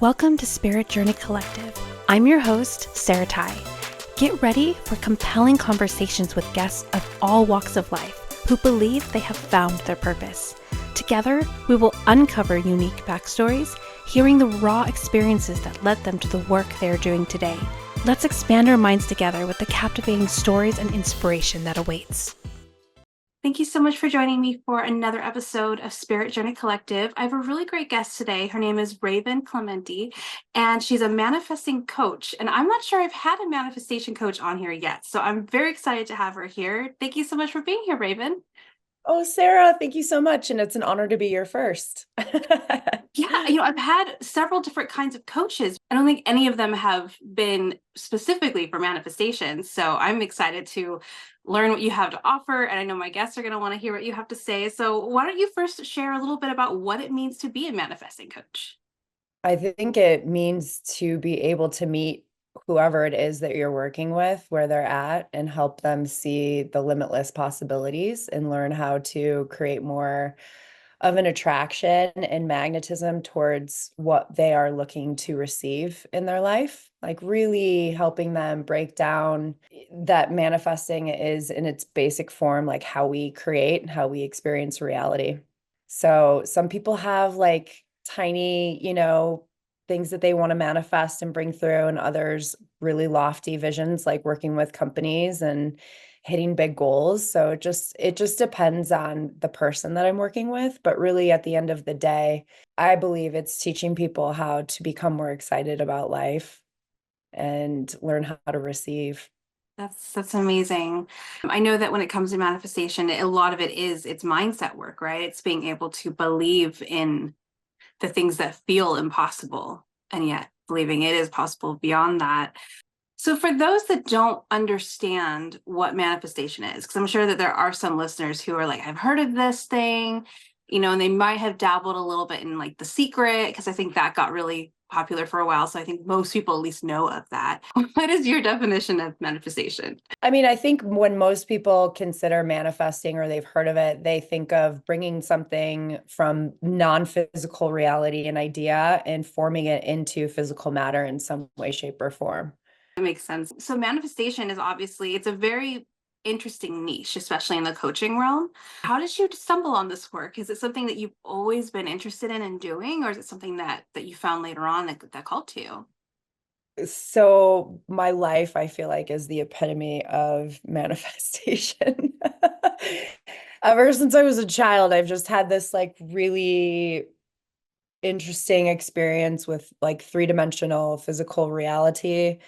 Welcome to Spirit Journey Collective. I'm your host, Sarah Ty. Get ready for compelling conversations with guests of all walks of life who believe they have found their purpose. Together, we will uncover unique backstories, hearing the raw experiences that led them to the work they are doing today. Let's expand our minds together with the captivating stories and inspiration that awaits. Thank you so much for joining me for another episode of Spirit Journey Collective. I have a really great guest today. Her name is Raven Clemente, and she's a manifesting coach. And I'm not sure I've had a manifestation coach on here yet, so I'm very excited to have her here. Thank you so much for being here, Raven. Oh, Sarah, thank you so much. And it's an honor to be your first. Yeah, I've had several different kinds of coaches. I don't think any of them have been specifically for manifestation. So I'm excited to learn what you have to offer. And I know my guests are going to want to hear what you have to say. So why don't you first share a little bit about what it means to be a manifesting coach? I think it means to be able to meet whoever it is that you're working with, where they're at, and help them see the limitless possibilities and learn how to create more of an attraction and magnetism towards what they are looking to receive in their life. Like really helping them break down that manifesting is in its basic form, like how we create and how we experience reality. So some people have like tiny, things that they want to manifest and bring through, and others really lofty visions, like working with companies and hitting big goals. So it just depends on the person that I'm working with. But really at the end of the day, I believe it's teaching people how to become more excited about life and learn how to receive. That's amazing. I know that when it comes to manifestation, a lot of it is it's mindset work, right? It's being able to believe in the things that feel impossible and yet believing it is possible beyond that. So for those that don't understand what manifestation is, because I'm sure that there are some listeners who are like, I've heard of this thing, and they might have dabbled a little bit in like The Secret, because I think that got really popular for a while. So I think most people at least know of that. What is your definition of manifestation? I mean, I think when most people consider manifesting or they've heard of it, they think of bringing something from non-physical reality, an idea, and forming it into physical matter in some way, shape, or form. That makes sense. So manifestation is obviously, it's a very interesting niche, especially in the coaching realm. How did you stumble on this work? Is it something that you've always been interested in and doing, or is it something that you found later on that called to you? So my life, I feel like, is the epitome of manifestation. Ever since I was a child, I've just had this like really interesting experience with like three-dimensional physical reality.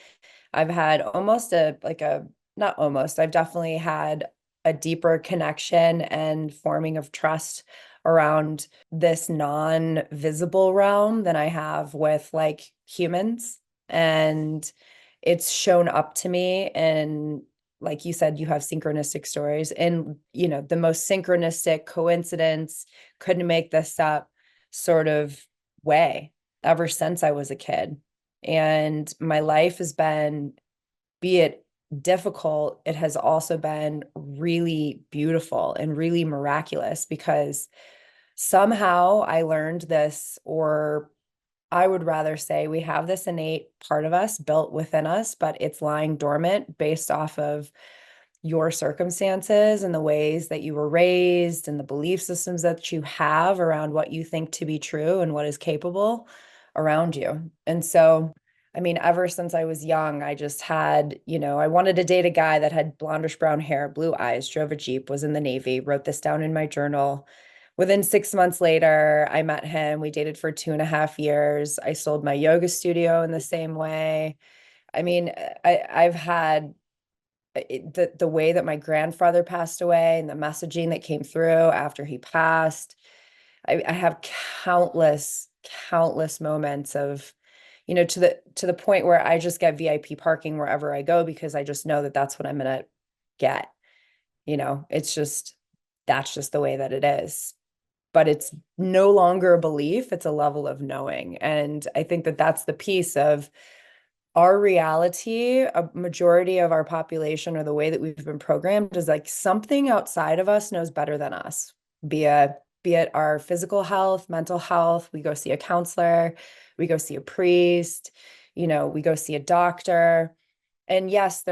I've had almost a like a not almost, I've definitely had a deeper connection and forming of trust around this non-visible realm than I have with like humans. And it's shown up to me. And like you said, you have synchronistic stories, and the most synchronistic coincidence, couldn't make this up sort of way ever since I was a kid. And my life has been, be it difficult, it has also been really beautiful and really miraculous, because somehow I learned this, or I would rather say we have this innate part of us built within us, but it's lying dormant based off of your circumstances and the ways that you were raised and the belief systems that you have around what you think to be true and what is capable around you. And so, I mean, ever since I was young, I just had, I wanted to date a guy that had blondish brown hair, blue eyes, drove a Jeep, was in the Navy, wrote this down in my journal. Within 6 months later, I met him. We dated for 2.5 years. I sold my yoga studio in the same way. I mean, I've had the way that my grandfather passed away and the messaging that came through after he passed. I have countless moments of, to the point where I just get VIP parking wherever I go, because I just know that that's what I'm gonna get. It's just, that's just the way that it is. But it's no longer a belief, it's a level of knowing. And I think that that's the piece of our reality. A majority of our population, or the way that we've been programmed, is like something outside of us knows better than us, be it our physical health, mental health. We go see a counselor, we go see a priest, we go see a doctor. And yes,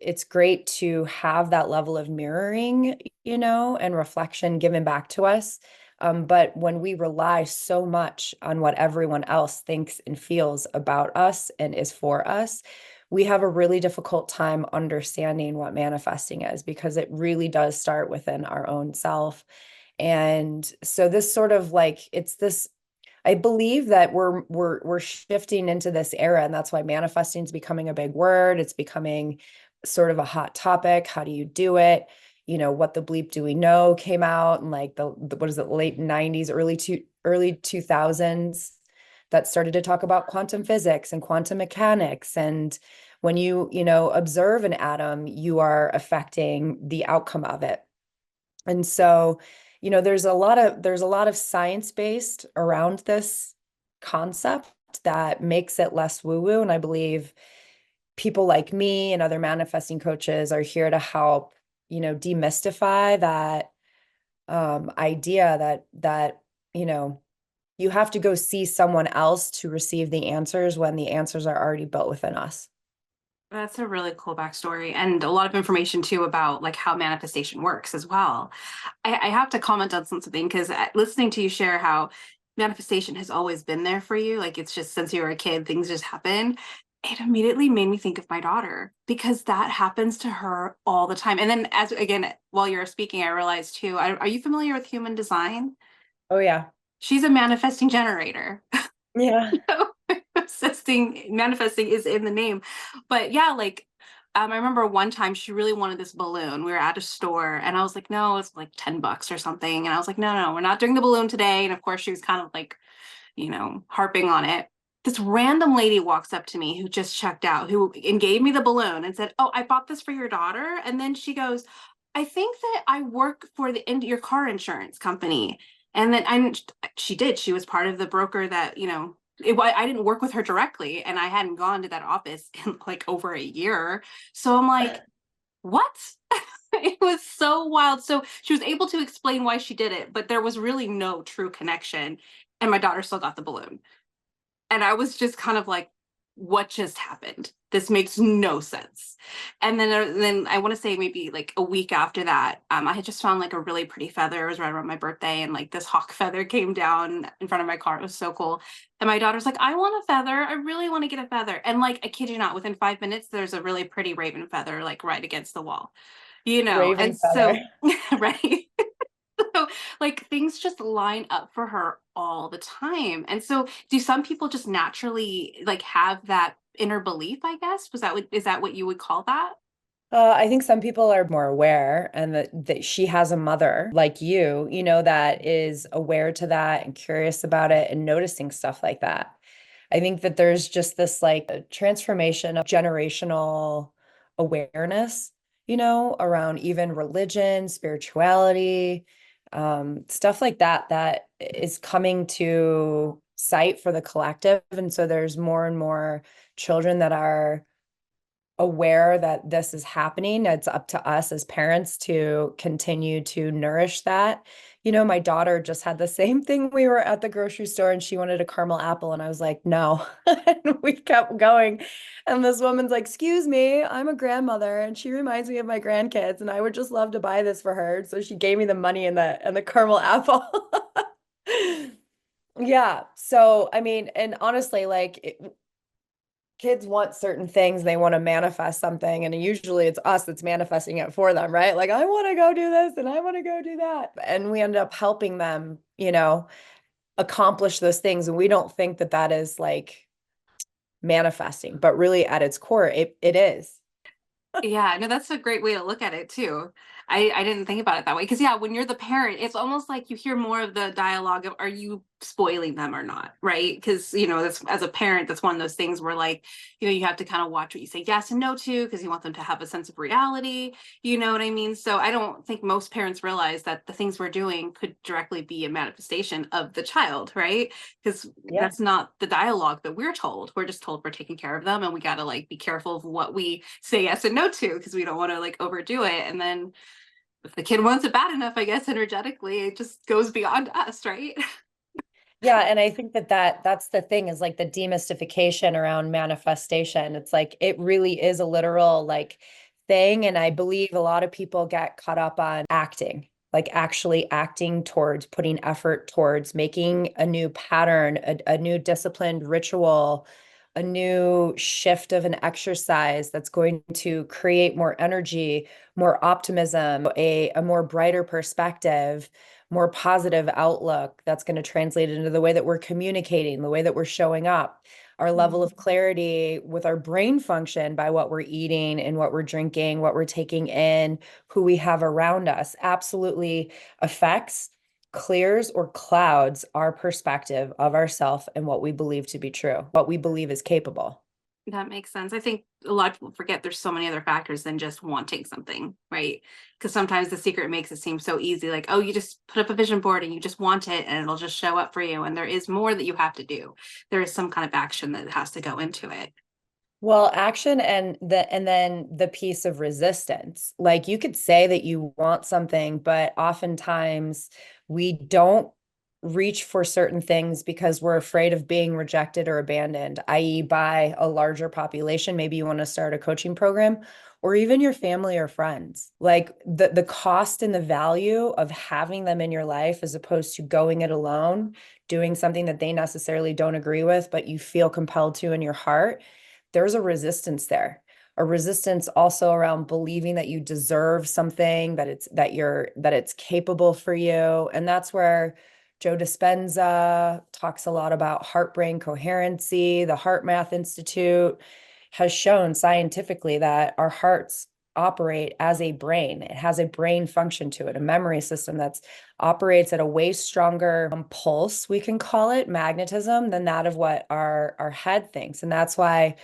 it's great to have that level of mirroring, and reflection given back to us. But when we rely so much on what everyone else thinks and feels about us and is for us, we have a really difficult time understanding what manifesting is, because it really does start within our own self. And so this sort of like, it's this, I believe that we're shifting into this era, and that's why manifesting is becoming a big word. It's becoming sort of a hot topic. How do you do it? What the bleep do we know came out, and like the what is it, late 90s, early 2000s, that started to talk about quantum physics and quantum mechanics. And when observe an atom, you are affecting the outcome of it. And so, there's a lot of science based around this concept that makes it less woo-woo. And I believe people like me and other manifesting coaches are here to help, demystify that idea that, you have to go see someone else to receive the answers when the answers are already built within us. That's a really cool backstory and a lot of information too about like how manifestation works as well. I have to comment on something because listening to you share how manifestation has always been there for you, like it's just since you were a kid, things just happen. It immediately made me think of my daughter because that happens to her all the time. And then as again, while you're speaking, I realized too, are you familiar with human design? Oh yeah. She's a manifesting generator. Yeah. Manifesting is in the name. But yeah, like I remember one time she really wanted this balloon. We were at a store and I was like, no, it's like $10 or something. And I was like, no, we're not doing the balloon today. And of course she was kind of like, harping on it. This random lady walks up to me who just checked out, who and gave me the balloon and said, oh, I bought this for your daughter. And then she goes, I think that I work for your car insurance company. And then she did. She was part of the broker that, I didn't work with her directly and I hadn't gone to that office in like over a year. So I'm like, what? It was so wild. So she was able to explain why she did it, but there was really no true connection. And my daughter still got the balloon. And I was just kind of like, what just happened? This makes no sense. And then I want to say maybe like a week after that, I had just found like a really pretty feather. It was right around my birthday, and like this hawk feather came down in front of my car. It was so cool. And my daughter's like, I want a feather. I really want to get a feather. And like, I kid you not, within 5 minutes, there's a really pretty raven feather like right against the wall, Raven And feather. so, right. So like things just line up for her all the time. And so do some people just naturally like have that inner belief, I guess? Is that what you would call that? I think some people are more aware, and that she has a mother like you, that is aware to that and curious about it and noticing stuff like that. I think that there's just this like a transformation of generational awareness, around even religion, spirituality, stuff like that, that is coming to sight for the collective. And so there's more and more children that are aware that this is happening. It's up to us as parents to continue to nourish that. My daughter just had the same thing. We were at the grocery store and she wanted a caramel apple, and I was like, no. And we kept going. And this woman's like, excuse me, I'm a grandmother and she reminds me of my grandkids, and I would just love to buy this for her. So she gave me the money and the caramel apple. Yeah. So, I mean, and honestly, like kids want certain things, they want to manifest something, and usually it's us that's manifesting it for them, right? Like, I want to go do this and I want to go do that, and we end up helping them accomplish those things, and we don't think that that is like manifesting, but really at its core it is. Yeah, no, that's a great way to look at it too. I didn't think about it that way because yeah, when you're the parent, it's almost like you hear more of the dialogue of are you spoiling them or not, right? Because that's as a parent, that's one of those things where like, you have to kind of watch what you say yes and no to because you want them to have a sense of reality, you know what I mean? So I don't think most parents realize that the things we're doing could directly be a manifestation of the child, right? Because Yeah. that's not the dialogue that we're told. We're just told we're taking care of them and we got to like be careful of what we say yes and no to because we don't want to like overdo it. And then if the kid wants it bad enough, I guess energetically, it just goes beyond us, right? Yeah, and I think that's the thing is like the demystification around manifestation. It's like it really is a literal like thing. And I believe a lot of people get caught up on acting, like actually acting towards putting effort towards making a new pattern, a new disciplined ritual, a new shift of an exercise that's going to create more energy, more optimism, a more brighter perspective, more positive outlook that's going to translate into the way that we're communicating, the way that we're showing up, our level of clarity with our brain function by what we're eating and what we're drinking, what we're taking in, who we have around us absolutely affects, clears, or clouds our perspective of ourself and what we believe to be true, what we believe is capable. That makes sense. I think a lot of people forget there's so many other factors than just wanting something, right? Because sometimes the secret makes it seem so easy, like, oh, you just put up a vision board and you just want it and it'll just show up for you. And there is more that you have to do. There is some kind of action that has to go into it. Well, action and then the piece of resistance. Like you could say that you want something, but oftentimes we don't reach for certain things because we're afraid of being rejected or abandoned, i.e., by a larger population. Maybe you want to start a coaching program or even your family or friends. Like the cost and the value of having them in your life as opposed to going it alone, doing something that they necessarily don't agree with, but you feel compelled to in your heart, there's a resistance there. A resistance also around believing that you deserve something, that it's capable for you. And that's where Joe Dispenza talks a lot about heart-brain coherency. The Heart Math Institute has shown scientifically that our hearts operate as a brain. It has a brain function to it, a memory system that operates at a way stronger pulse, we can call it magnetism, than that of what our head thinks. And that's why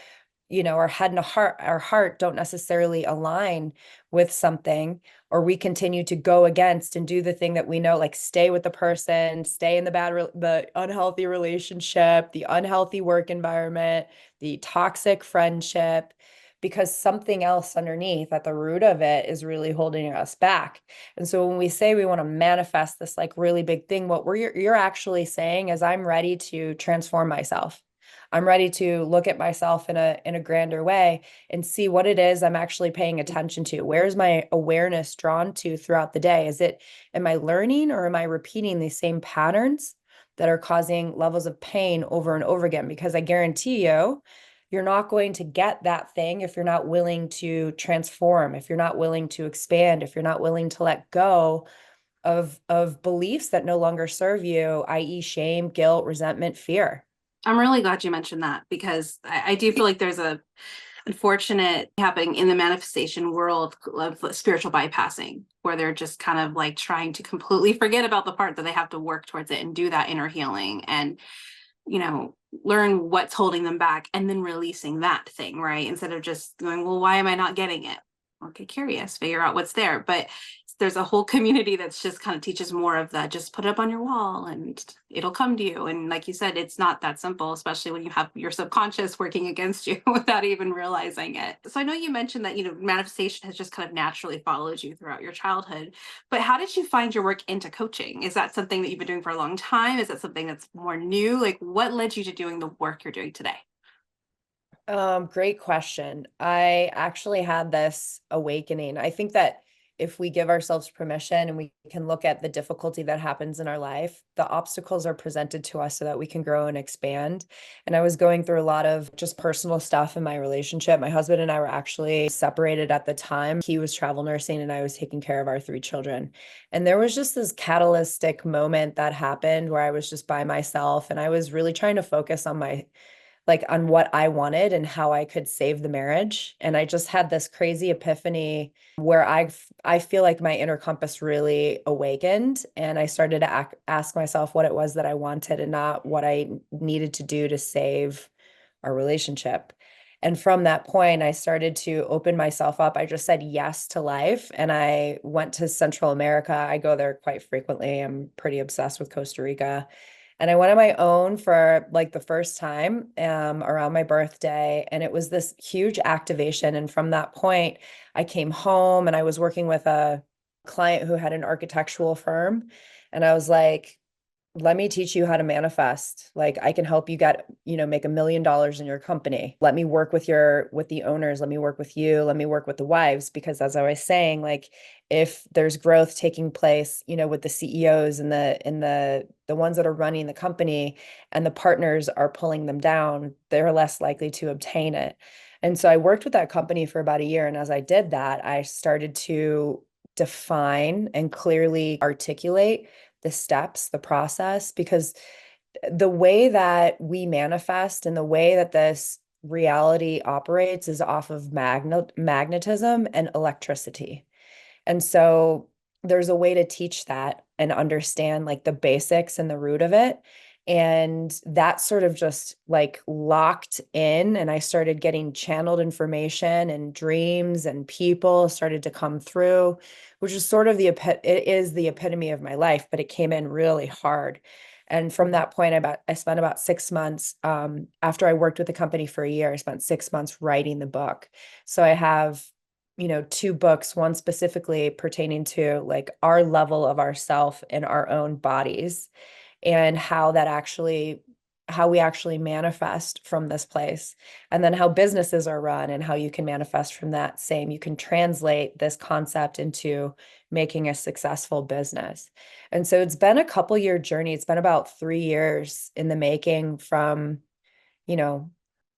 our head and our heart don't necessarily align with something, or we continue to go against and do the thing that we know, like stay with the person, stay in the unhealthy relationship, the unhealthy work environment, the toxic friendship, because something else underneath at the root of it is really holding us back. And so when we say we want to manifest this like really big thing, what you're actually saying is I'm ready to transform myself. I'm ready to look at myself in a grander way and see what it is I'm actually paying attention to. Where's my awareness drawn to throughout the day? Am I learning or am I repeating these same patterns that are causing levels of pain over and over again? Because I guarantee you, you're not going to get that thing if you're not willing to transform, if you're not willing to expand, if you're not willing to let go of beliefs that no longer serve you, i.e., shame, guilt, resentment, fear. I'm really glad you mentioned that because I do feel like there's a unfortunate happening in the manifestation world of spiritual bypassing, where they're just kind of like trying to completely forget about the part that they have to work towards it and do that inner healing and, learn what's holding them back and then releasing that thing, right? Instead of just going, well, why am I not getting it? Well, get curious, figure out what's there. But there's a whole community that's just kind of teaches more of that, just put it up on your wall and it'll come to you. And like you said, it's not that simple, especially when you have your subconscious working against you without even realizing it. So I know you mentioned that, manifestation has just kind of naturally followed you throughout your childhood, but how did you find your work into coaching? Is that something that you've been doing for a long time? Is that something that's more new? Like what led you to doing the work you're doing today? Great question. I actually had this awakening. I think that if we give ourselves permission and we can look at the difficulty that happens in our life, the obstacles are presented to us so that we can grow and expand. And I was going through a lot of just personal stuff in my relationship. My husband and I were actually separated at the time. He was travel nursing and I was taking care of our 3 children. And there was just this catalytic moment that happened where I was just by myself and I was really trying to focus on on what I wanted and how I could save the marriage. And I just had this crazy epiphany where I feel like my inner compass really awakened and I started to ask myself what it was that I wanted and not what I needed to do to save our relationship. And from that point, I started to open myself up. I just said yes to life. And I went to Central America. I go there quite frequently. I'm pretty obsessed with Costa Rica. And I went on my own for like the first time around my birthday. And it was this huge activation. And from that point, I came home and I was working with a client who had an architectural firm. And I was like, let me teach you how to manifest. Like I can help you get, make $1 million in your company. Let me work with the owners. Let me work with you. Let me work with the wives. Because as I was saying, like if there's growth taking place, with the CEOs and the ones that are running the company and the partners are pulling them down, they're less likely to obtain it. And so I worked with that company for about a year. And as I did that, I started to define and clearly articulate the steps, the process, because the way that we manifest and the way that this reality operates is off of magnetism and electricity. And so there's a way to teach that and understand like the basics and the root of it. And that sort of just like locked in, and I started getting channeled information and dreams and people started to come through, which is sort of it is the epitome of my life, but it came in really hard. And from that point, I spent about 6 months, after I worked with the company for a year, I spent 6 months writing the book. So I have, two books, one specifically pertaining to like our level of ourself in our own bodies and how we actually manifest from this place, and then how businesses are run and how you can manifest from that same. You can translate this concept into making a successful business. And so it's been a couple year journey. It's been about 3 years in the making from, you know,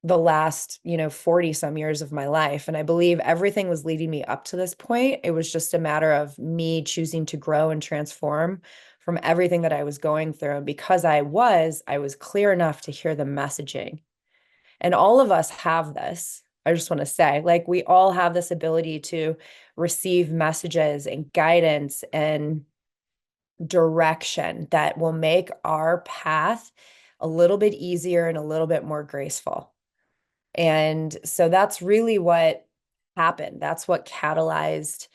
the last, 40 some years of my life. And I believe everything was leading me up to this point. It was just a matter of me choosing to grow and transform from everything that I was going through. And because I was clear enough to hear the messaging. And all of us have this. I just want to say, like, we all have this ability to receive messages and guidance and direction that will make our path a little bit easier and a little bit more graceful. And so that's really what happened. That's what catalyzed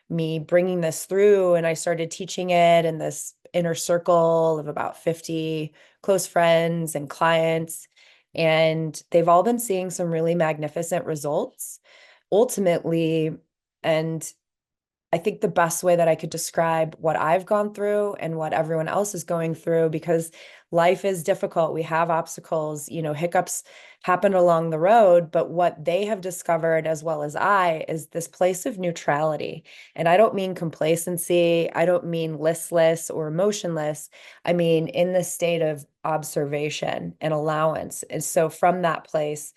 me bringing this through. And I started teaching it in this inner circle of about 50 close friends and clients. And they've all been seeing some really magnificent results ultimately. And I think the best way that I could describe what I've gone through and what everyone else is going through, because life is difficult. We have obstacles, hiccups happen along the road, but what they have discovered as well as I is this place of neutrality. And I don't mean complacency. I don't mean listless or emotionless. I mean in the state of observation and allowance. And so from that place,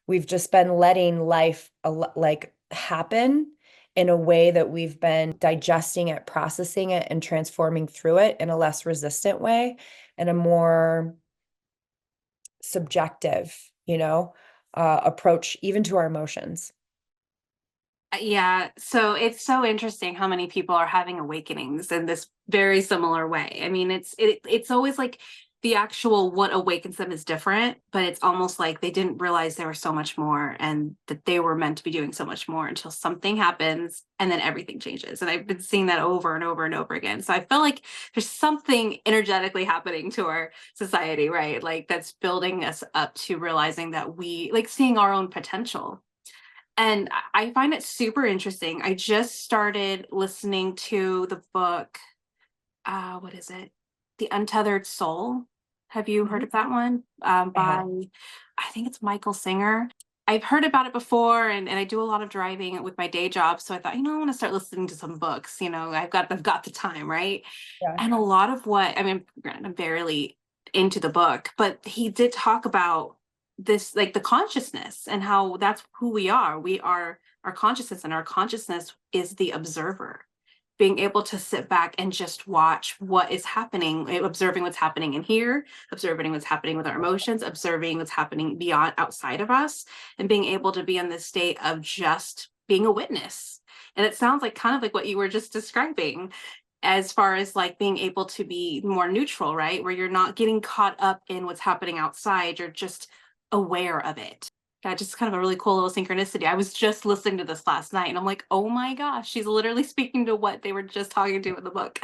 we've just been letting life like happen in a way that we've been digesting it, processing it, and transforming through it in a less resistant way and a more subjective, approach even to our emotions. Yeah, so it's so interesting how many people are having awakenings in this very similar way. I mean, it's always like the actual what awakens them is different, but it's almost like they didn't realize there was so much more and that they were meant to be doing so much more until something happens and then everything changes. And I've been seeing that over and over and over again. So I feel like there's something energetically happening to our society, right? Like that's building us up to realizing that we like seeing our own potential. And I find it super interesting. I just started listening to the book, what is it? The Untethered Soul. Have you heard Mhm. of that one? I By, have. I think it's Michael Singer. I've heard about it before, and I do a lot of driving with my day job. So I thought, I want to start listening to some books. I've got the time, right? Yeah. And a lot of what, I mean, granted, I'm barely into the book, but he did talk about this, like the consciousness and how that's who we are. We are our consciousness, and our consciousness is the observer, being able to sit back and just watch what is happening, observing what's happening in here, observing what's happening with our emotions, observing what's happening beyond outside of us, and being able to be in this state of just being a witness. And it sounds like kind of like what you were just describing, as far as like being able to be more neutral, right? Where you're not getting caught up in what's happening outside, you're just aware of it. Yeah, just kind of a really cool little synchronicity. I was just listening to this last night and I'm like, oh my gosh, she's literally speaking to what they were just talking to in the book.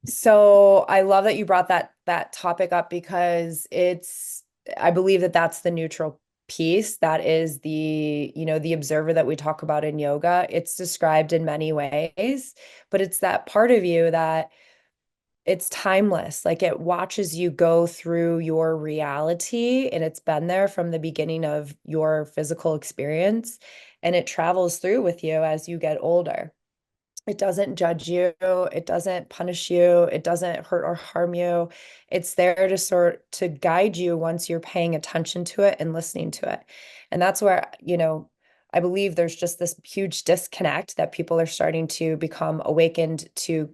So I love that you brought that topic up because I believe that that's the neutral piece. That is the observer that we talk about in yoga. It's described in many ways, but it's that part of you that it's timeless. Like it watches you go through your reality, and it's been there from the beginning of your physical experience, and it travels through with you as you get older. It doesn't judge you, it doesn't punish you, it doesn't hurt or harm you. It's there to sort to guide you once you're paying attention to it and listening to it. And that's where, I believe there's just this huge disconnect that people are starting to become awakened to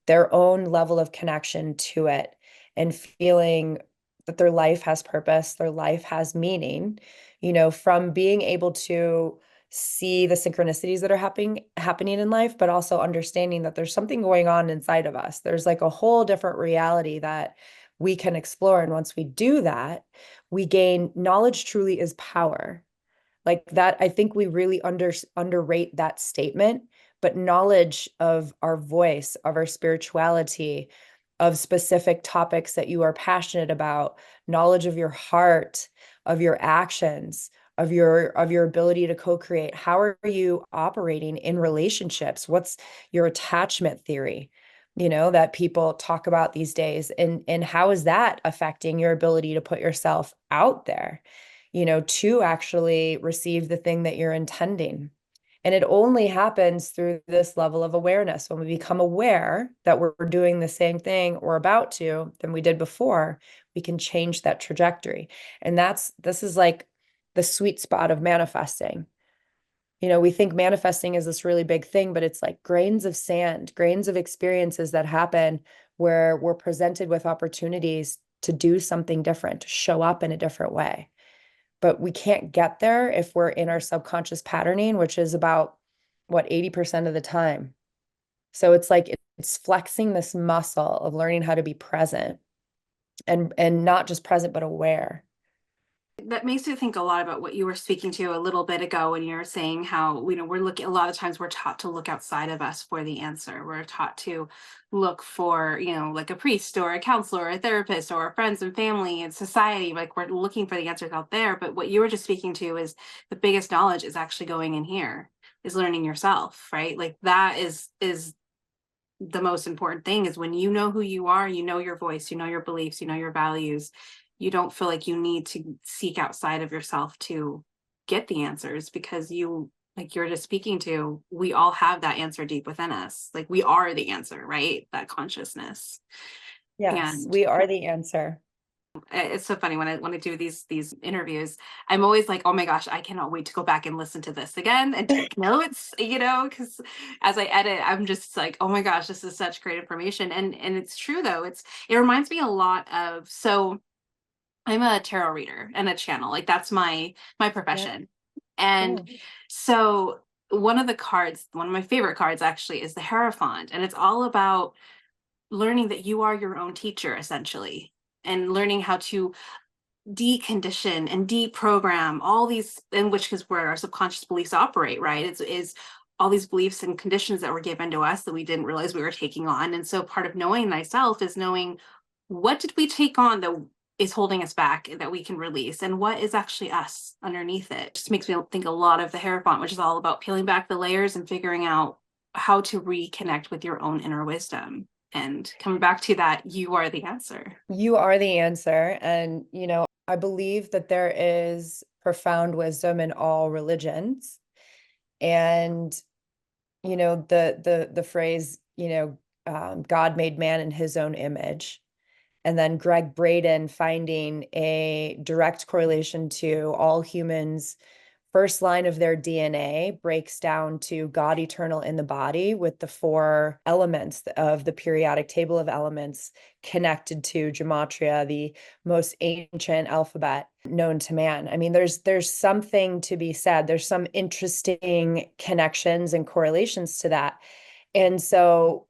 their own level of connection to it and feeling that their life has purpose, their life has meaning, from being able to see the synchronicities that are happening in life, but also understanding that there's something going on inside of us. There's like a whole different reality that we can explore. And once we do that, we gain knowledge truly is power. Like that, I think we really underrate that statement, but knowledge of our voice, of our spirituality, of specific topics that you are passionate about, knowledge of your heart, of your actions, of your ability to co-create. How are you operating in relationships? What's your attachment theory, that people talk about these days? And how is that affecting your ability to put yourself out there, to actually receive the thing that you're intending? And it only happens through this level of awareness. When we become aware that we're doing the same thing or about to than we did before, we can change that trajectory. And this is like the sweet spot of manifesting. We think manifesting is this really big thing, but it's like grains of sand, grains of experiences that happen where we're presented with opportunities to do something different, to show up in a different way. But we can't get there if we're in our subconscious patterning, which is about, what, 80% of the time. So it's like it's flexing this muscle of learning how to be present, and not just present, but aware. That makes me think a lot about what you were speaking to a little bit ago when you were saying how, we're looking, a lot of times we're taught to look outside of us for the answer. We're taught to look for, like a priest or a counselor or a therapist or friends and family and society. Like we're looking for the answers out there. But what you were just speaking to is the biggest knowledge is actually going in here, is learning yourself, right? Like that is the most important thing, is when you know who you are, you know your voice, you know your beliefs, you know your values, you don't feel like you need to seek outside of yourself to get the answers, because you, like you're just speaking to, we all have that answer deep within us. Like we are the answer, right? That consciousness. Yes, And we are the answer. it's so funny when I do these interviews, I'm always like, oh my gosh, I cannot wait to go back and listen to this again and take notes, because as I edit, I'm just like, oh my gosh, this is such great information. And it's true though. It reminds me a lot of, so I'm a tarot reader and a channel. Like that's my Yeah, profession. And cool. so one of my favorite cards actually is the Hierophant, and it's all about learning that you are your own teacher essentially, and learning how to decondition and deprogram all these, in which is where our subconscious beliefs operate, right? Is all these beliefs and conditions that were given to us that we didn't realize we were taking on. And so part of knowing thyself is knowing, what did we take on that is holding us back that we can release, and what is actually us underneath it. It just makes me think a lot of the Hierophant, which is all about peeling back the layers and figuring out how to reconnect with your own inner wisdom, and coming back to that, you are the answer. You are the answer. And, I believe that there is profound wisdom in all religions. And, the phrase, God made man in his own image. And then Greg Braden finding a direct correlation to all humans. First line of their DNA breaks down to God eternal in the body, with the four elements of the periodic table of elements connected to gematria, the most ancient alphabet known to man. I mean, there's something to be said. There's some interesting connections and correlations to that. And so,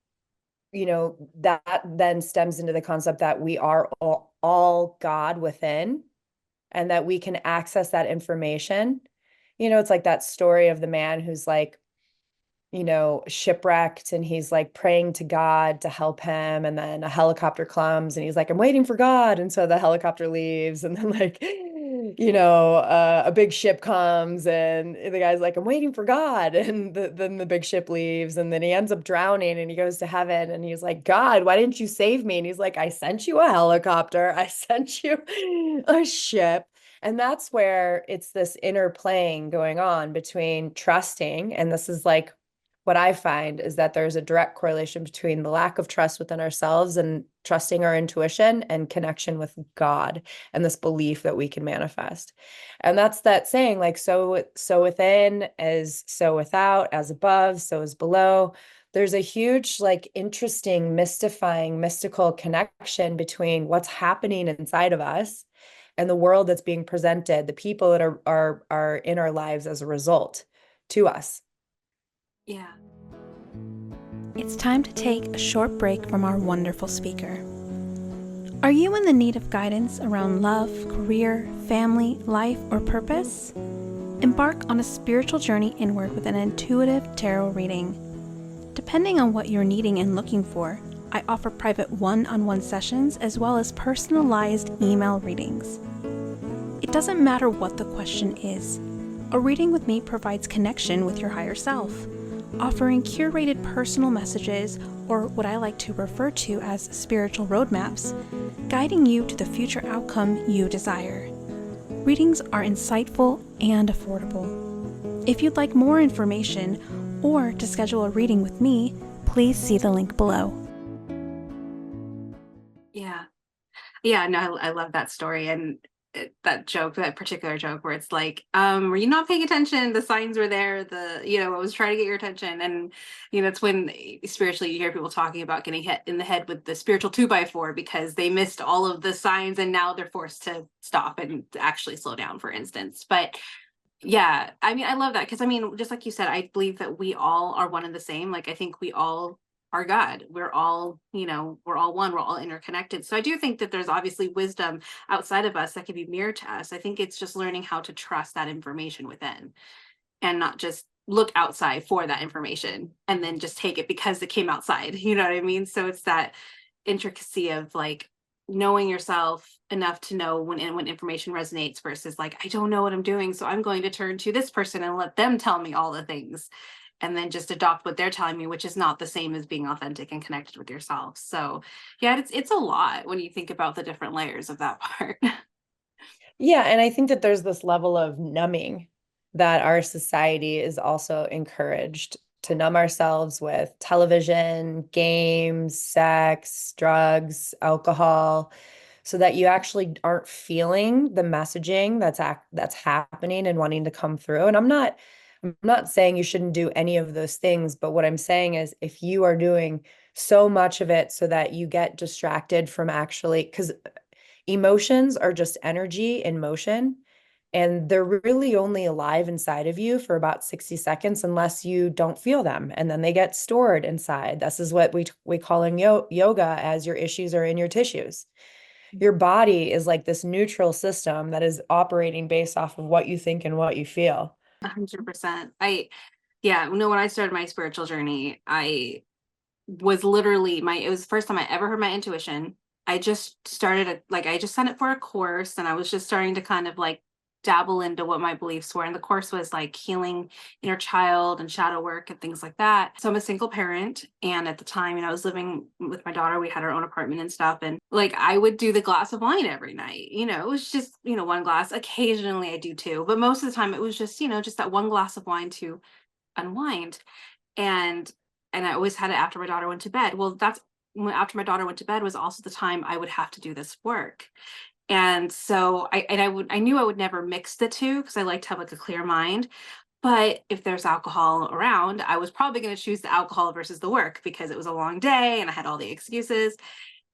that then stems into the concept that we are all God within, and that we can access that information. It's like that story of the man who's like, shipwrecked, and he's like praying to God to help him. And then a helicopter comes and he's like, I'm waiting for God. And so the helicopter leaves. And then like, a big ship comes and the guy's like, I'm waiting for God. And then the big ship leaves and then he ends up drowning and he goes to heaven and he's like, God, why didn't you save me? And he's like, I sent you a helicopter. I sent you a ship. And that's where it's this interplaying going on between trusting. And this is like what I find is that there's a direct correlation between the lack of trust within ourselves and trusting our intuition and connection with God and this belief that we can manifest. And that's that saying, like, so within as so without, as above, so as below. There's a huge, like, interesting, mystifying, mystical connection between what's happening inside of us and the world that's being presented, the people that are in our lives as a result to us. Yeah. It's time to take a short break from our wonderful speaker. Are you in the need of guidance around love, career, family, life, or purpose? Embark on a spiritual journey inward with an intuitive tarot reading. Depending on what you're needing and looking for, I offer private one-on-one sessions as well as personalized email readings. It doesn't matter what the question is. A reading with me provides connection with your higher self, offering curated personal messages, or what I like to refer to as spiritual roadmaps, guiding you to the future outcome you desire. Readings are insightful and affordable. If you'd like more information or to schedule a reading with me, please see the link below. Yeah. Yeah, no, I love that story. And that particular joke where it's like, were you not paying attention? The signs were there, it was trying to get your attention. And, it's when spiritually you hear people talking about getting hit in the head with the spiritual 2x4 because they missed all of the signs and now they're forced to stop and actually slow down, for instance. But yeah, I mean, I love that because just like you said, I believe that we all are one and the same. Like, I think we all are God. We're all one, we're all interconnected. So I do think that there's obviously wisdom outside of us that can be mirrored to us. I think it's just learning how to trust that information within and not just look outside for that information and then just take it because it came outside. You know what I mean? So it's that intricacy of like knowing yourself enough to know when information resonates versus like, I don't know what I'm doing, so I'm going to turn to this person and let them tell me all the things and then just adopt what they're telling me, which is not the same as being authentic and connected with yourself. So yeah, it's a lot when you think about the different layers of that part. Yeah, and I think that there's this level of numbing that our society is also encouraged to numb ourselves with television, games, sex, drugs, alcohol, so that you actually aren't feeling the messaging that's happening and wanting to come through. And I'm not saying you shouldn't do any of those things, but what I'm saying is if you are doing so much of it so that you get distracted from actually, because emotions are just energy in motion, and they're really only alive inside of you for about 60 seconds unless you don't feel them. And then they get stored inside. This is what we call in yoga as your issues are in your tissues. Your body is like this neutral system that is operating based off of what you think and what you feel. 100%. When I started my spiritual journey, I was literally it was the first time I ever heard my intuition. I just I just signed up for a course and I was just starting to kind of like dabble into what my beliefs were. And the course was like healing inner child and shadow work and things like that. So I'm a single parent. And at the time, I was living with my daughter. We had our own apartment and stuff. And like, I would do the glass of wine every night. It was just, one glass. Occasionally I do two, but most of the time it was just, just that one glass of wine to unwind. And I always had it after my daughter went to bed. Well, after my daughter went to bed was also the time I would have to do this work. And so I knew I would never mix the two because I like to have like a clear mind. But if there's alcohol around, I was probably going to choose the alcohol versus the work because it was a long day and I had all the excuses.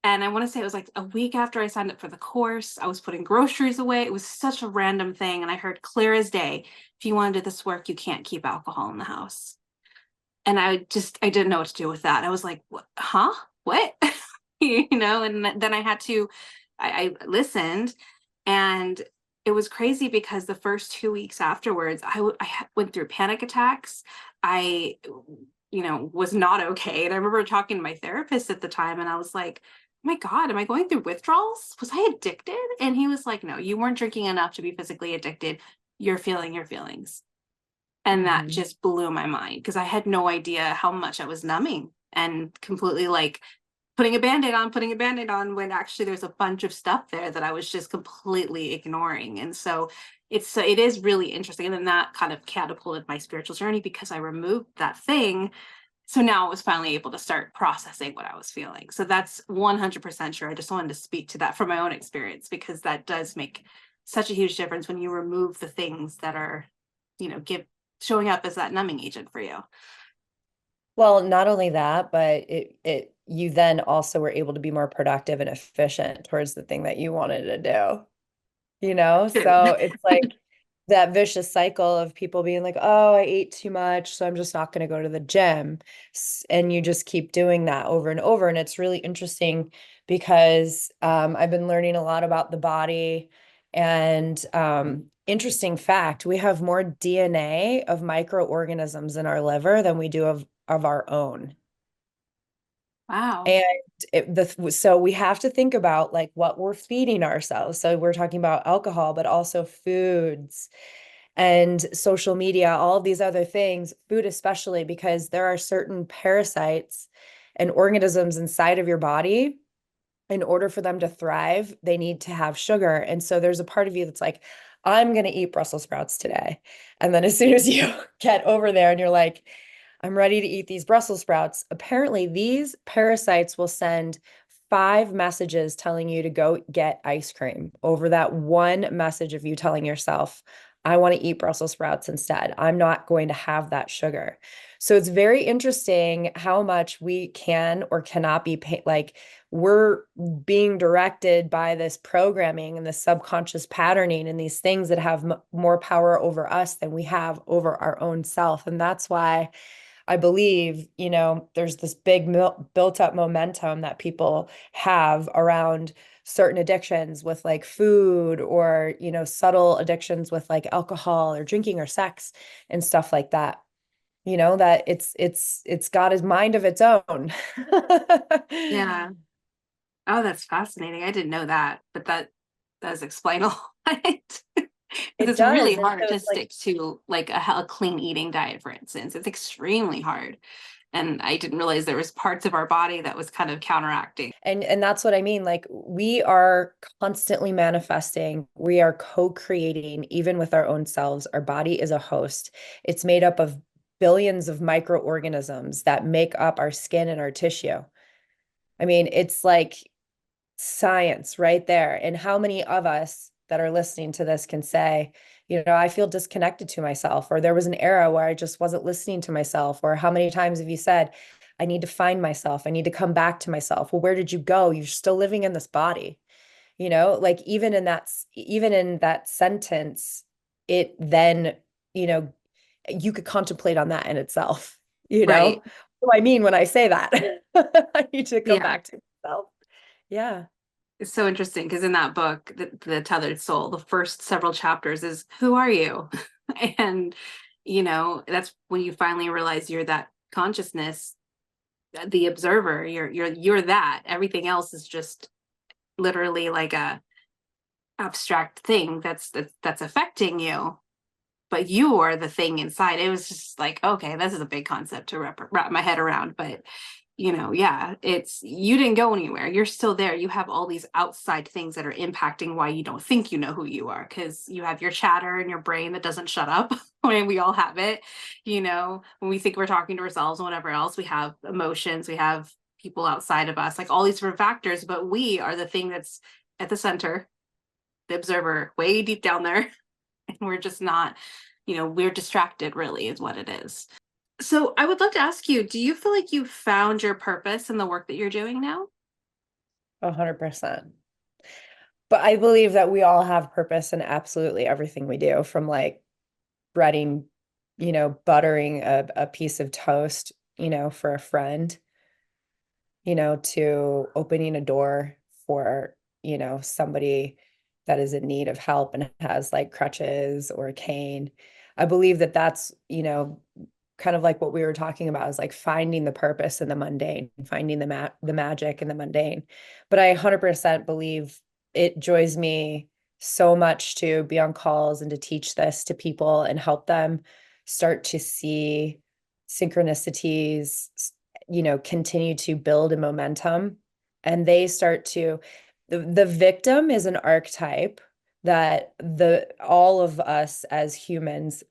And I want to say it was like a week after I signed up for the course, I was putting groceries away. It was such a random thing. And I heard clear as day, if you want to do this work, you can't keep alcohol in the house. And I didn't know what to do with that. I was like, what? Huh? What? And then I had to, I listened, and it was crazy because the first 2 weeks afterwards, I went through panic attacks. I was not okay. And I remember talking to my therapist at the time and I was like, my God, am I going through withdrawals? Was I addicted? And he was like, no, you weren't drinking enough to be physically addicted. You're feeling your feelings. And that Mhm. just blew my mind because I had no idea how much I was numbing and completely like putting a band-aid on, putting a band-aid on when actually there's a bunch of stuff there that I was just completely ignoring. And so it is really interesting. And then that kind of catapulted my spiritual journey because I removed that thing. So now I was finally able to start processing what I was feeling. So that's 100% sure. I just wanted to speak to that from my own experience because that does make such a huge difference when you remove the things that are, give showing up as that numbing agent for you. Well, not only that, but you then also were able to be more productive and efficient towards the thing that you wanted to do. So it's like that vicious cycle of people being like, oh, I ate too much, so I'm just not going to go to the gym. And you just keep doing that over and over. And it's really interesting because I've been learning a lot about the body. And interesting fact, we have more DNA of microorganisms in our liver than we do of our own. Wow. And so we have to think about like what we're feeding ourselves. So we're talking about alcohol, but also foods and social media, all of these other things, food especially, because there are certain parasites and organisms inside of your body. In order for them to thrive, they need to have sugar. And so there's a part of you that's like, I'm going to eat Brussels sprouts today. And then as soon as you get over there and you're like, I'm ready to eat these Brussels sprouts, apparently these parasites will send 5 messages telling you to go get ice cream over that one message of you telling yourself, I want to eat Brussels sprouts instead. I'm not going to have that sugar. So it's very interesting how much we can or cannot be like we're being directed by this programming and this subconscious patterning and these things that have more power over us than we have over our own self. And that's why I believe, there's this big built up momentum that people have around certain addictions with like food or, subtle addictions with like alcohol or drinking or sex and stuff like that. That it's got a mind of its own. Yeah. Oh, that's fascinating. I didn't know that, but that does explain a lot. Because It it's really does. And hard so to it's like, stick to like a clean eating diet, for instance. It's extremely hard. And I didn't realize there was parts of our body that was kind of counteracting. and that's what I mean. Like we are constantly manifesting. We are co-creating even with our own selves. Our body is a host. It's made up of billions of microorganisms that make up our skin and our tissue. I mean, it's like science right there. And how many of us that are listening to this can say, I feel disconnected to myself, or there was an era where I just wasn't listening to myself, or how many times have you said, I need to find myself, I need to come back to myself? Well, where did you go? You're still living in this body, like even in that sentence, it then, you know, you could contemplate on that in itself, Right. what do I mean when I say that? I need to come Yeah. back to myself. Yeah. It's so interesting because in that book, the Tethered Soul, the first several chapters is who are you? And, that's when you finally realize you're that consciousness, the observer, you're that. Everything else is just literally like a abstract thing that's affecting you, but you are the thing inside. It was just like, okay, this is a big concept to wrap my head around, but yeah, it's you didn't go anywhere. You're still there. You have all these outside things that are impacting why you don't think you know who you are, because you have your chatter in your brain that doesn't shut up. I mean, we all have it. When we think we're talking to ourselves and whatever else, we have emotions, we have people outside of us, like all these different factors, but we are the thing that's at the center, the observer, way deep down there. And we're just not, we're distracted, really, is what it is. So I would love to ask you, do you feel like you found your purpose in the work that you're doing now? 100%. But I believe that we all have purpose in absolutely everything we do, from like breading, buttering a piece of toast, for a friend, to opening a door for, somebody that is in need of help and has like crutches or a cane. I believe that that's, kind of like what we were talking about, is like finding the purpose in the mundane, finding the magic in the mundane. But I 100% believe it joys me so much to be on calls and to teach this to people and help them start to see synchronicities, continue to build a momentum. And they start to, the victim is an archetype that all of us as humans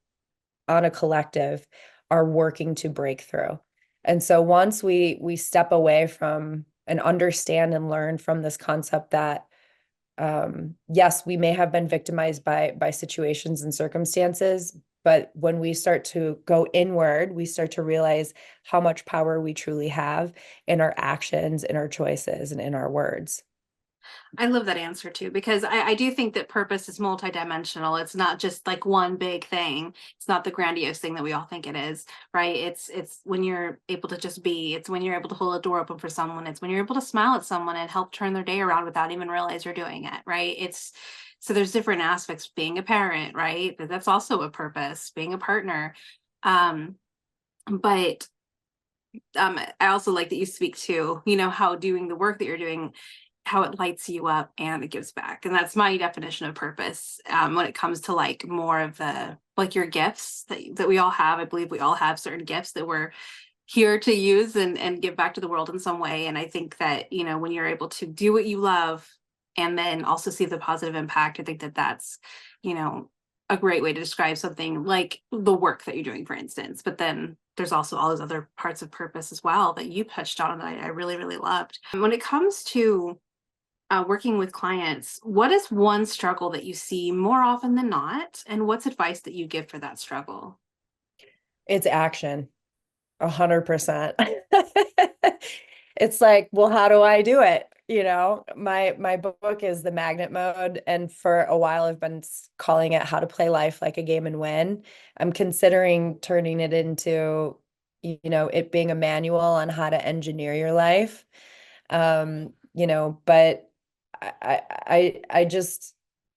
on a collective are working to break through. And so once we step away from and understand and learn from this concept that yes, we may have been victimized by situations and circumstances, but when we start to go inward, we start to realize how much power we truly have in our actions, in our choices, and in our words. I love that answer too, because I do think that purpose is multidimensional. It's not just like one big thing. It's not the grandiose thing that we all think it is, right? It's when you're able to just be. It's when you're able to hold a door open for someone. It's when you're able to smile at someone and help turn their day around without even realize you're doing it, right? It's so there's different aspects. Being a parent, right? That's also a purpose. Being a partner, but I also like that you speak to, how doing the work that you're doing, how it lights you up and it gives back. And that's my definition of purpose. When it comes to like more of the, like your gifts that we all have. I believe we all have certain gifts that we're here to use and give back to the world in some way. And I think that, when you're able to do what you love and then also see the positive impact, I think that that's, a great way to describe something like the work that you're doing, for instance. But then there's also all those other parts of purpose as well that you touched on that I really, really loved. And when it comes to working with clients, what is one struggle that you see more often than not? And what's advice that you give for that struggle? It's action. 100%. It's like, well, how do I do it? My book is The Magnet Mode, and for a while I've been calling it How to Play Life Like a Game and Win. I'm considering turning it into, it being a manual on how to engineer your life. But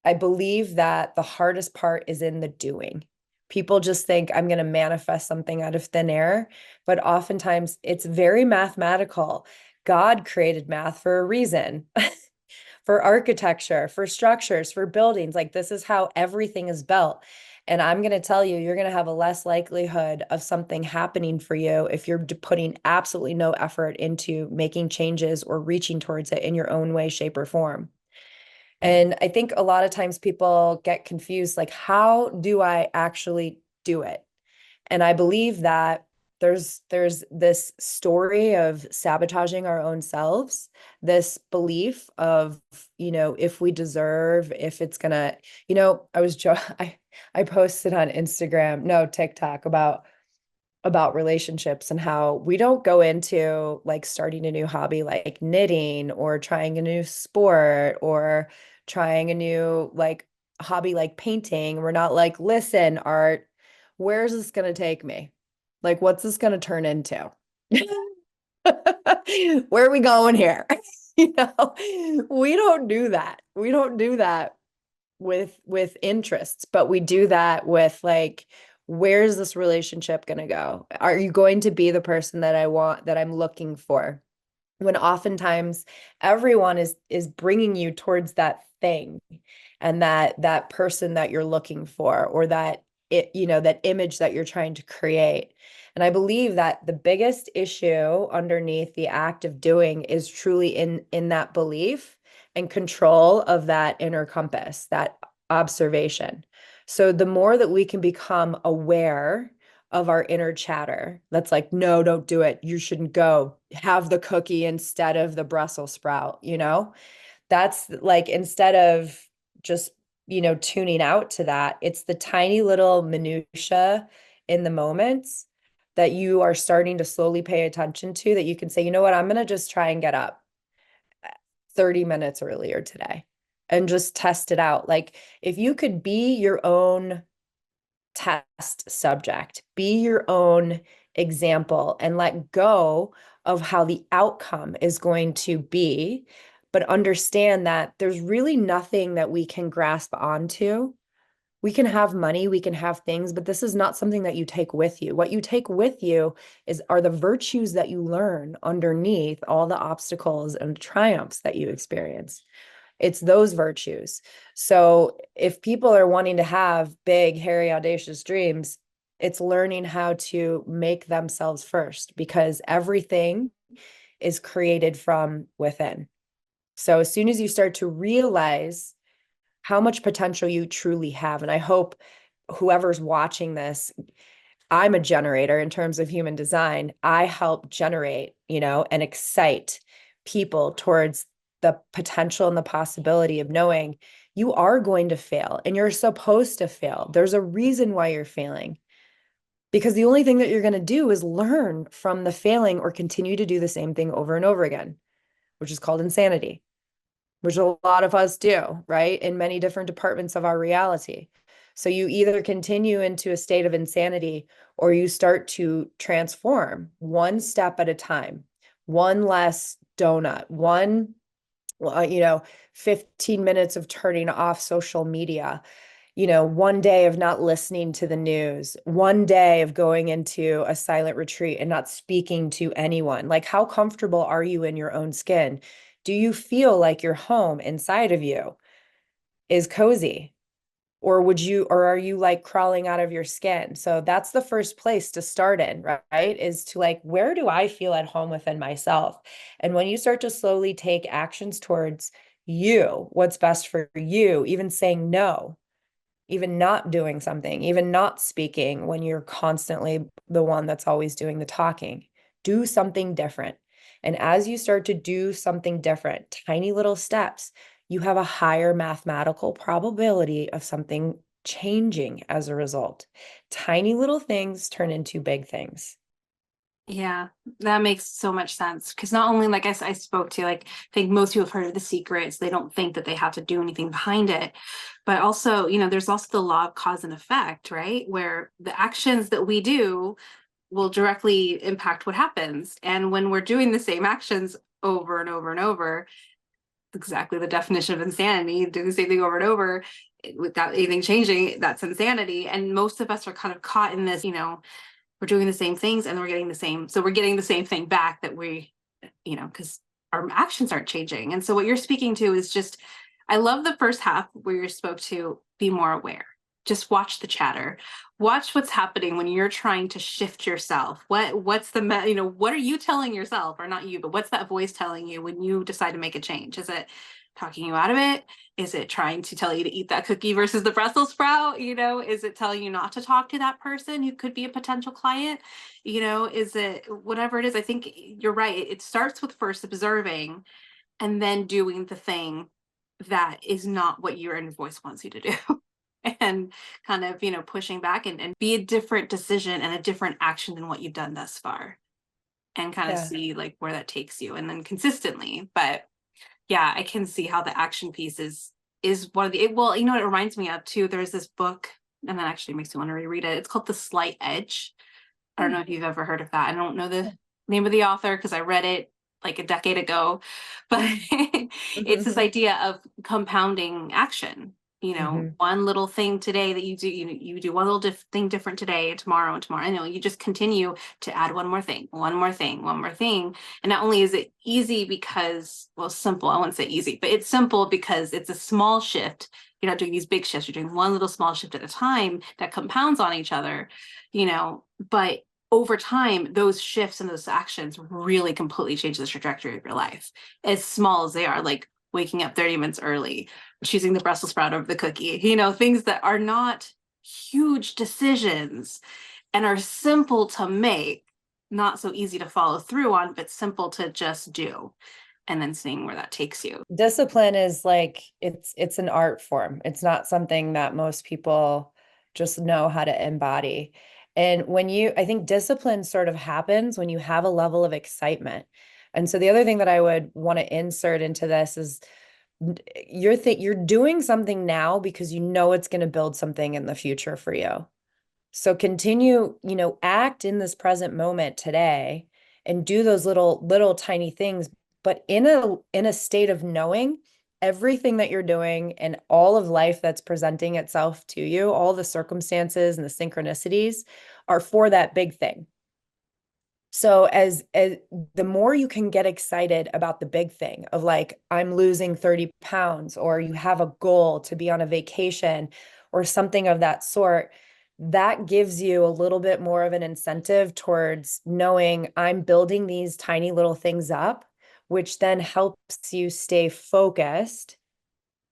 I believe that the hardest part is in the doing. People just think I'm going to manifest something out of thin air, but oftentimes it's very mathematical. God created math for a reason, for architecture, for structures, for buildings. Like this is how everything is built. And I'm going to tell you, you're going to have a less likelihood of something happening for you if you're putting absolutely no effort into making changes or reaching towards it in your own way, shape, or form. And I think a lot of times people get confused, like, how do I actually do it? And I believe that there's this story of sabotaging our own selves, this belief of, if we deserve, if it's gonna, I posted on Instagram, no, TikTok about relationships and how we don't go into like starting a new hobby like knitting or trying a new sport or trying a new like hobby like painting. We're not like, listen, Art, where's this going to take me? Like, what's this going to turn into? Where are we going here? We don't do that. We don't do that with interests, but we do that with like, where's this relationship going to go? Are you going to be the person that I want, that I'm looking for? When oftentimes everyone is bringing you towards that thing and that person that you're looking for, or that that image that you're trying to create. And I believe that the biggest issue underneath the act of doing is truly in that belief and control of that inner compass, that observation. So the more that we can become aware of our inner chatter that's like, no, don't do it, you shouldn't go, have the cookie instead of the Brussels sprout, that's like, instead of just tuning out to that, it's the tiny little minutia in the moments that you are starting to slowly pay attention to, that you can say, you know what, I'm going to just try and get up 30 minutes earlier today and just test it out. Like, if you could be your own test subject, be your own example, and let go of how the outcome is going to be, but understand that there's really nothing that we can grasp onto We can have money, we can have things, but this is not something that you take with you. What you take with you are the virtues that you learn underneath all the obstacles and triumphs that you experience. It's those virtues. So if people are wanting to have big, hairy, audacious dreams, it's learning how to make themselves first, because everything is created from within. So as soon as you start to realize how much potential you truly have, and I hope whoever's watching this, I'm a generator in terms of human design. I help generate, and excite people towards the potential and the possibility of knowing you are going to fail and you're supposed to fail. There's a reason why you're failing, because the only thing that you're going to do is learn from the failing or continue to do the same thing over and over again, which is called insanity, which a lot of us do, right? In many different departments of our reality. So you either continue into a state of insanity or you start to transform one step at a time, one less donut, 15 minutes of turning off social media, one day of not listening to the news, one day of going into a silent retreat and not speaking to anyone. Like, how comfortable are you in your own skin? Do you feel like your home inside of you is cozy? Or are you like crawling out of your skin? So that's the first place to start in, right? Is to like, where do I feel at home within myself? And when you start to slowly take actions towards you, what's best for you, even saying no, even not doing something, even not speaking when you're constantly the one that's always doing the talking. Do something different. And as you start to do something different, tiny little steps, you have a higher mathematical probability of something changing as a result. Tiny little things turn into big things. Yeah, that makes so much sense. Because not only, like I spoke to, like, I think most people have heard of The Secrets. They don't think that they have to do anything behind it. But also, there's also the law of cause and effect, right? Where the actions that we do will directly impact what happens. And when we're doing the same actions over and over and over, exactly the definition of insanity, doing the same thing over and over without anything changing, that's insanity. And most of us are kind of caught in this, we're doing the same things and we're getting the same thing back that because our actions aren't changing. And so what you're speaking to is just, I love the first half where you spoke to be more aware. Just watch the chatter. Watch what's happening when you're trying to shift yourself. What are you telling yourself, or not you, but what's that voice telling you when you decide to make a change? Is it talking you out of it? Is it trying to tell you to eat that cookie versus the Brussels sprout? Is it telling you not to talk to that person who could be a potential client? Is it whatever it is? I think you're right. It starts with first observing and then doing the thing that is not what your inner voice wants you to do. And kind of, pushing back and be a different decision and a different action than what you've done thus far. And kind of see like where that takes you, and then consistently. But yeah, I can see how the action piece is one of the it reminds me of too. There's this book, and that actually makes me want to reread it. It's called The Slight Edge. I don't know if you've ever heard of that. I don't know the name of the author because I read it like a decade ago, but it's this idea of compounding action. One little thing today that you do, you do one little thing different today, tomorrow, and tomorrow. You just continue to add one more thing, one more thing, one more thing. And not only is it easy because, well, simple, I wouldn't say easy, but it's simple because it's a small shift. You're not doing these big shifts. You're doing one little small shift at a time that compounds on each other, but over time, those shifts and those actions really completely change the trajectory of your life, as small as they are, like waking up 30 minutes early, choosing the Brussels sprout over the cookie, things that are not huge decisions and are simple to make, not so easy to follow through on, but simple to just do, and then seeing where that takes you. Discipline is like, it's an art form. It's not something that most people just know how to embody. And I think discipline sort of happens when you have a level of excitement. And so the other thing that I would want to insert into this is you're doing something now because you know it's going to build something in the future for you. So continue, act in this present moment today and do those little tiny things, but in a state of knowing everything that you're doing and all of life that's presenting itself to you, all the circumstances and the synchronicities are for that big thing. So as the more you can get excited about the big thing of like, I'm losing 30 pounds, or you have a goal to be on a vacation or something of that sort, that gives you a little bit more of an incentive towards knowing I'm building these tiny little things up, which then helps you stay focused,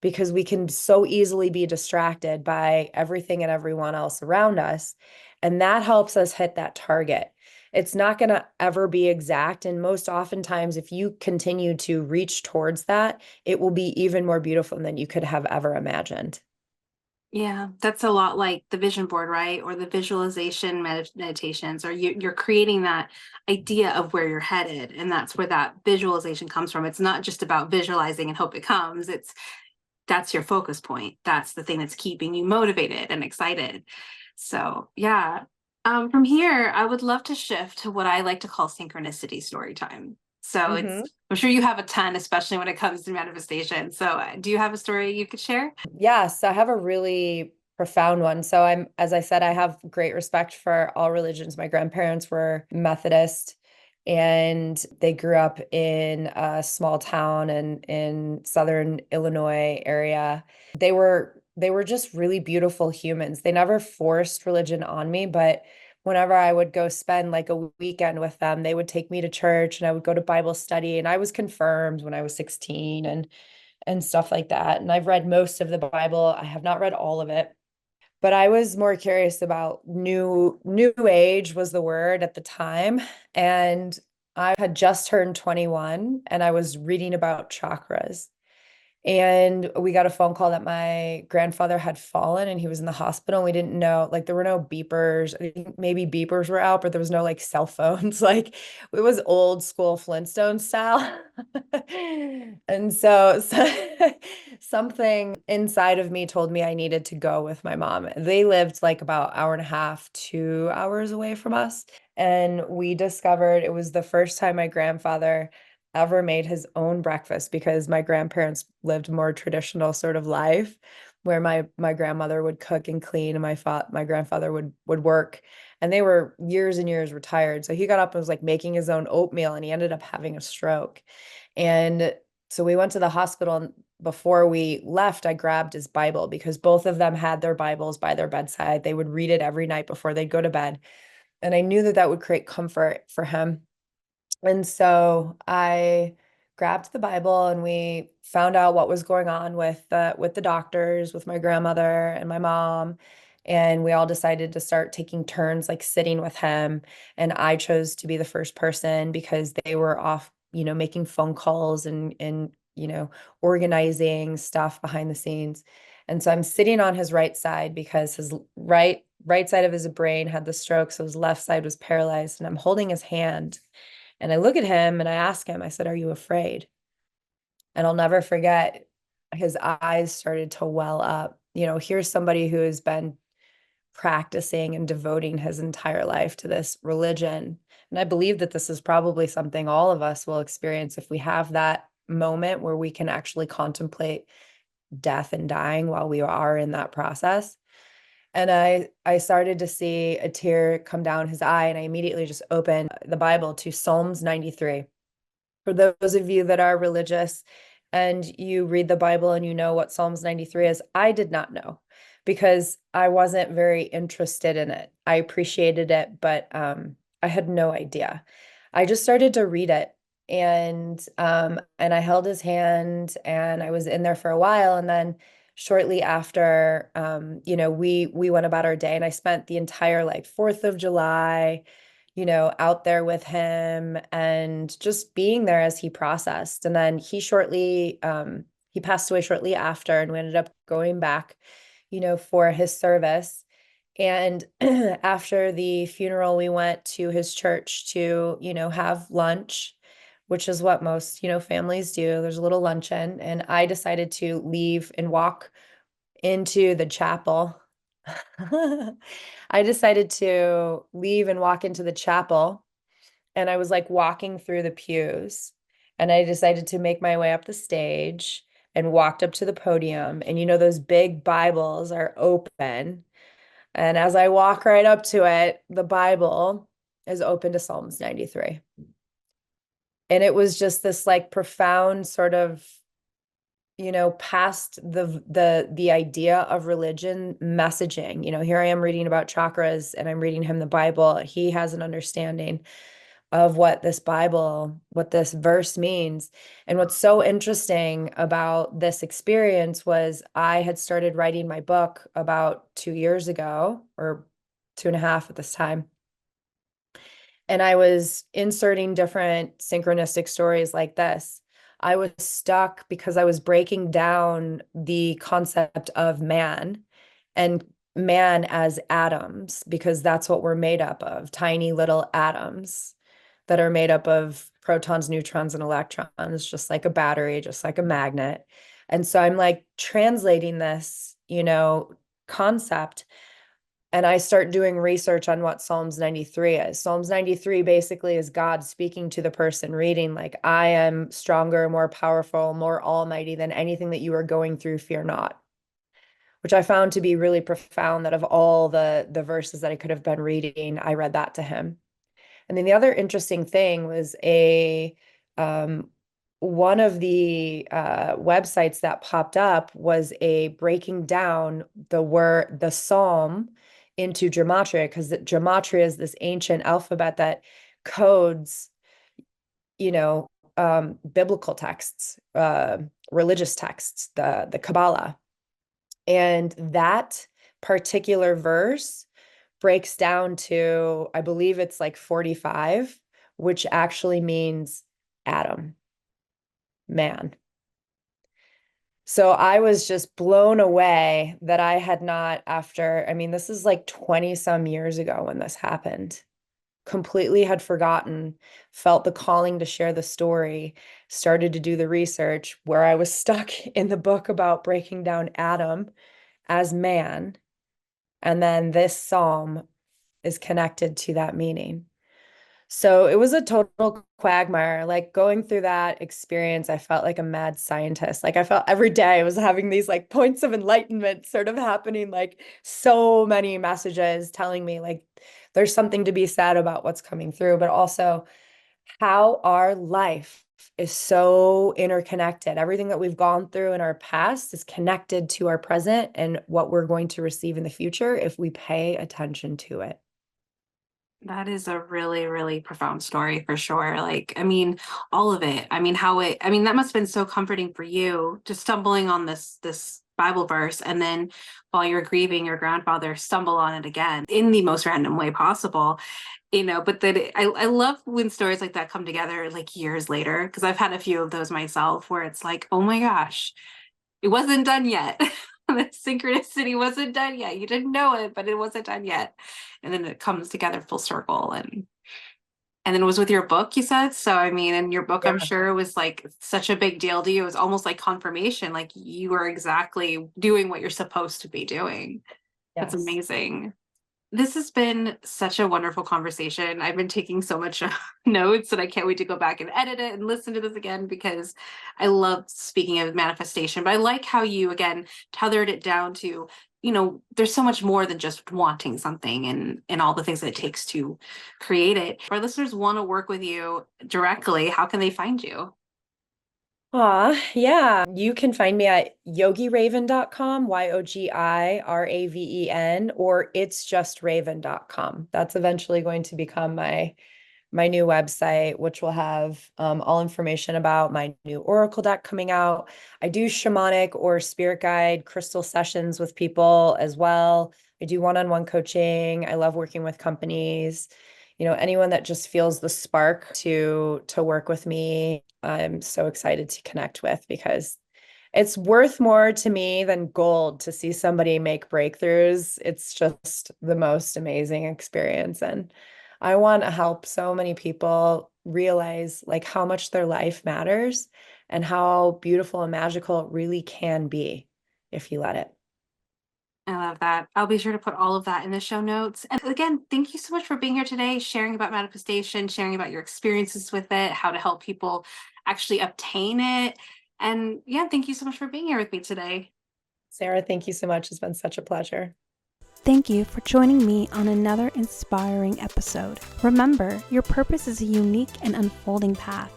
because we can so easily be distracted by everything and everyone else around us. And that helps us hit that target. It's not going to ever be exact. And most oftentimes, if you continue to reach towards that, it will be even more beautiful than you could have ever imagined. Yeah, that's a lot like the vision board, right? Or the visualization meditations, or you're creating that idea of where you're headed. And that's where that visualization comes from. It's not just about visualizing and hope it comes. That's your focus point. That's the thing that's keeping you motivated and excited. So yeah. From here, I would love to shift to what I like to call synchronicity story time. So Mm-hmm. I'm sure you have a ton, especially when it comes to manifestation. So do you have a story you could share? Yes, I have a really profound one. So as I said, I have great respect for all religions. My grandparents were Methodist, and they grew up in a small town in southern Illinois area. They were just really beautiful humans. They never forced religion on me, but whenever I would go spend like a weekend with them, they would take me to church and I would go to Bible study, and I was confirmed when I was 16 and stuff like that. And I've read most of the Bible. I have not read all of it, but I was more curious about new age was the word at the time. And I had just turned 21 and I was reading about chakras. And we got a phone call that my grandfather had fallen and he was in the hospital. And we didn't know, like, there were no beepers. I think maybe beepers were out, but there was no like cell phones. Like, it was old school Flintstone style. And so something inside of me told me I needed to go with my mom. They lived like about hour and a half, 2 hours away from us. And we discovered it was the first time my grandfather ever made his own breakfast, because my grandparents lived more traditional sort of life where my grandmother would cook and clean and my grandfather would work, and they were years and years retired. So he got up and was like making his own oatmeal, and he ended up having a stroke. And so we went to the hospital, and before we left, I grabbed his Bible because both of them had their Bibles by their bedside. They would read it every night before they'd go to bed. And I knew that that would create comfort for him. And so I grabbed the Bible and we found out what was going on with the doctors, with my grandmother and my mom. And we all decided to start taking turns like sitting with him. And I chose to be the first person because they were off, making phone calls and organizing stuff behind the scenes. And so I'm sitting on his right side because his right side of his brain had the stroke, so his left side was paralyzed, and I'm holding his hand. And I look at him and I ask him, I said, "Are you afraid?" And I'll never forget, his eyes started to well up. Here's somebody who has been practicing and devoting his entire life to this religion. And I believe that this is probably something all of us will experience if we have that moment where we can actually contemplate death and dying while we are in that process. And I started to see a tear come down his eye, and I immediately just opened the Bible to Psalms 93. For those of you that are religious and you read the Bible and you know what Psalms 93 is, I did not know because I wasn't very interested in it. I appreciated it, but I had no idea. I just started to read it, and I held his hand and I was in there for a while, and then shortly after, we went about our day, and I spent the entire like 4th of July, out there with him and just being there as he processed. And then he passed away shortly after, and we ended up going back, for his service. And after the funeral, we went to his church to, have lunch, which is what most, families do. There's a little luncheon, and I decided to leave and walk into the chapel. I decided to leave and walk into the chapel, and I was like walking through the pews, and I decided to make my way up the stage, and walked up to the podium. And you know, those big Bibles are open. And as I walk right up to it, the Bible is open to Psalms 93. And it was just this like profound sort of, you know, past the idea of religion messaging. You know, here I am reading about chakras and I'm reading him the Bible. He has an understanding of what this Bible, what this verse means. And what's so interesting about this experience was I had started writing my book about 2 years ago, or 2.5 at this time. And I was inserting different synchronistic stories like this. I was stuck because I was breaking down the concept of man and man as atoms, because that's what we're made up of, tiny little atoms that are made up of protons, neutrons, and electrons, just like a battery, just like a magnet. And so I'm like translating this, you know, concept, and I start doing research on what Psalms 93 is. Psalms 93 basically is God speaking to the person reading, like, I am stronger, more powerful, more almighty than anything that you are going through, fear not. Which I found to be really profound, that of all the verses that I could have been reading, I read that to him. And then the other interesting thing was one of the websites that popped up was a breaking down the psalm into gematria, because gematria is this ancient alphabet that codes, you know, biblical texts, religious texts, the Kabbalah. And that particular verse breaks down to, I believe it's like 45, which actually means atom, man. So I was just blown away that I had not, after, I mean, this is like 20 some years ago when this happened, completely had forgotten, felt the calling to share the story, started to do the research, where I was stuck in the book about breaking down Adam as man. And then this psalm is connected to that meaning. So it was a total quagmire. Like going through that experience, I felt like a mad scientist. Like I felt every day I was having these like points of enlightenment sort of happening, like so many messages telling me like there's something to be said about what's coming through, but also how our life is so interconnected. Everything that we've gone through in our past is connected to our present and what we're going to receive in the future if we pay attention to it. That is a really, really profound story for sure. Like, I mean, all of it. I mean, that must have been so comforting for you, just stumbling on this Bible verse, and then while you're grieving your grandfather, stumble on it again in the most random way possible. You know, but then I love when stories like that come together like years later, because I've had a few of those myself where it's like, oh my gosh, it wasn't done yet. The synchronicity wasn't done yet. You didn't know it, but it wasn't done yet. And then it comes together full circle. And then it was with your book, you said. So I mean, in your book, Yeah. I'm sure it was like such a big deal to you. It was almost like confirmation, like you were exactly doing what you're supposed to be doing. That's Yes. amazing. This has been such a wonderful conversation. I've been taking so much notes, and I can't wait to go back and edit it and listen to this again, because I love speaking of manifestation. But I like how you, again, tethered it down to, you know, there's so much more than just wanting something and all the things that it takes to create it. If our listeners want to work with you directly, how can they find you? Yeah. You can find me at yogiraven.com, YOGIRAVEN, or it's just raven.com. That's eventually going to become my new website, which will have all information about my new Oracle deck coming out. I do shamanic or spirit guide crystal sessions with people as well. I do one-on-one coaching. I love working with companies. You know, anyone that just feels the spark to work with me, I'm so excited to connect with, because it's worth more to me than gold to see somebody make breakthroughs. It's just the most amazing experience. And I want to help so many people realize like how much their life matters and how beautiful and magical it really can be if you let it. I love that. I'll be sure to put all of that in the show notes. And again, thank you so much for being here today, sharing about manifestation, sharing about your experiences with it, how to help people actually obtain it. And yeah, thank you so much for being here with me today. Sarah, thank you so much. It's been such a pleasure. Thank you for joining me on another inspiring episode. Remember, your purpose is a unique and unfolding path.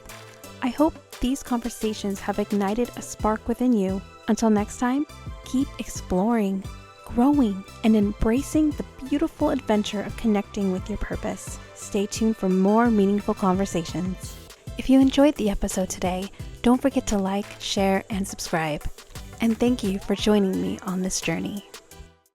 I hope these conversations have ignited a spark within you. Until next time, keep exploring, growing, and embracing the beautiful adventure of connecting with your purpose. Stay tuned for more meaningful conversations. If you enjoyed the episode today, don't forget to like, share, and subscribe. And thank you for joining me on this journey.